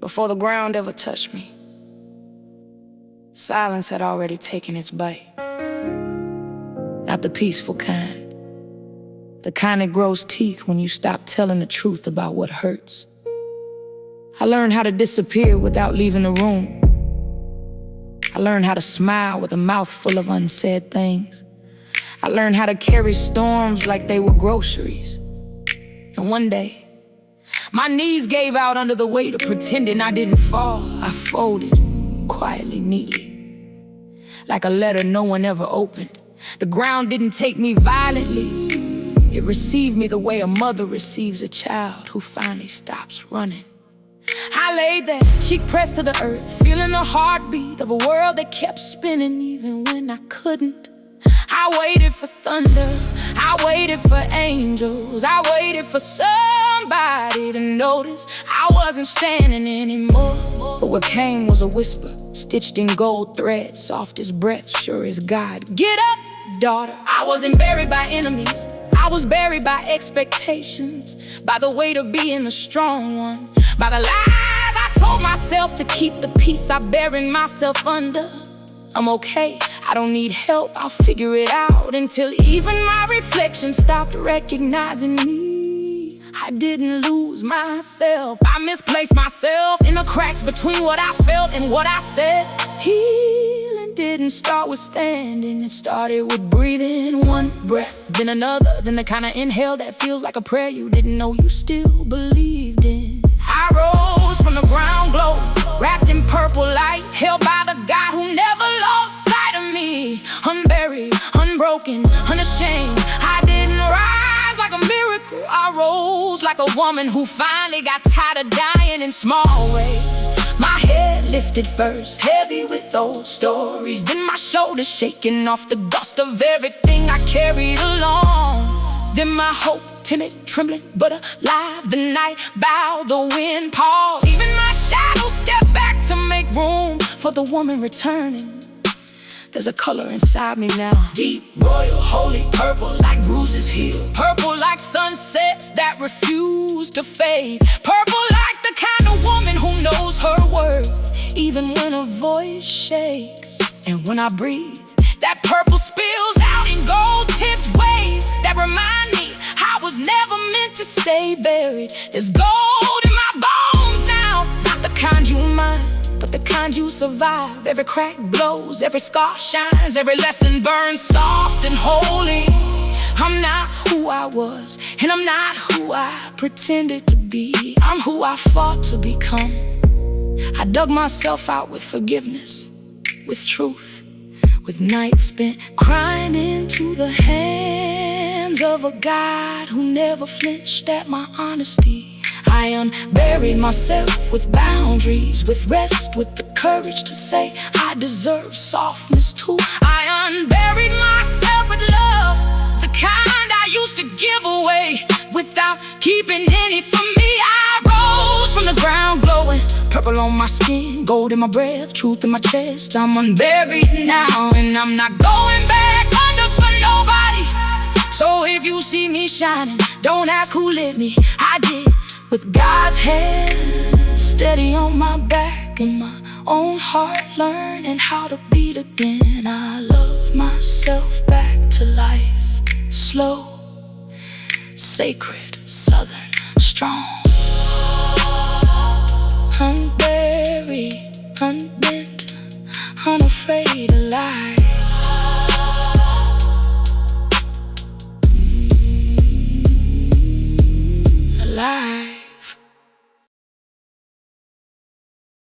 before the ground ever touched me. Silence had already taken its bite. Not the peaceful kind, the kind that grows teeth when you stop telling the truth about what hurts. I learned how to disappear without leaving the room. I learned how to smile with a mouth full of unsaid things. I learned how to carry storms like they were groceries. And one day, my knees gave out under the weight of pretending I didn't fall. I folded, quietly, neatly, like a letter no one ever opened. The ground didn't take me violently. It received me the way a mother receives a child who finally stops running. I laid there, cheek pressed to the earth, feeling the heartbeat of a world that kept spinning even when I couldn't. I waited for thunder, I waited for angels, I waited for somebody to notice I wasn't standing anymore. But what came was a whisper, stitched in gold thread, soft as breath, sure as God. Get up, daughter. I wasn't buried by enemies, I was buried by expectations, by the weight of being the strong one, by the lies I told myself to keep the peace I buried myself under. I'm okay, I don't need help, I'll figure it out, until even my reflection stopped recognizing me. I didn't lose myself, I misplaced myself in the cracks between what I felt and what I said. Healing didn't start with standing, it started with breathing. One breath, then another, then the kind of inhale that feels like a prayer you didn't know you still believed in. I rose from the ground glowing, wrapped in purple light, held by the God who never lost sight of me. Unburied, unbroken, unashamed, I didn't rise like a miracle, I rose like a woman who finally got tired of dying in small ways. My head lifted first, heavy with old stories, then my shoulders shaking off the dust of everything I carried along. Then my hope, timid, trembling, but alive. The night bowed, the wind paused, even my shadow stepped back to make room for the woman returning. There's a color inside me now, deep, royal, holy, purple like bruises heal, purple like sunsets that refuse to fade, purple like the kind of woman who knows her worth, even when her voice shakes. And when I breathe, that purple spills out in gold-tipped waves that remind me I was never meant to stay buried. There's gold in my bones now, not the kind you mind, but the kind you survive. Every crack glows, every scar shines, every lesson burns soft and holy. I'm not who I was, and I'm not who I pretended to be. I'm who I fought to become. I dug myself out with forgiveness, with truth, with nights spent crying into the hands of a God who never flinched at my honesty. I unburied myself with boundaries, with rest, with the courage to say I deserve softness too. I unburied myself with love, the kind I used to give away without keeping any for me. I rose from the ground glowing, purple on my skin, gold in my breath, truth in my chest. I'm unburied now, and I'm not going back under for nobody. So if you see me shining, don't ask who lit me, I did, with God's hand steady on my back and my own heart learning how to beat again. I love myself back to life, slow, sacred, southern, strong. Unburied, unbent, unafraid, alive. Alive.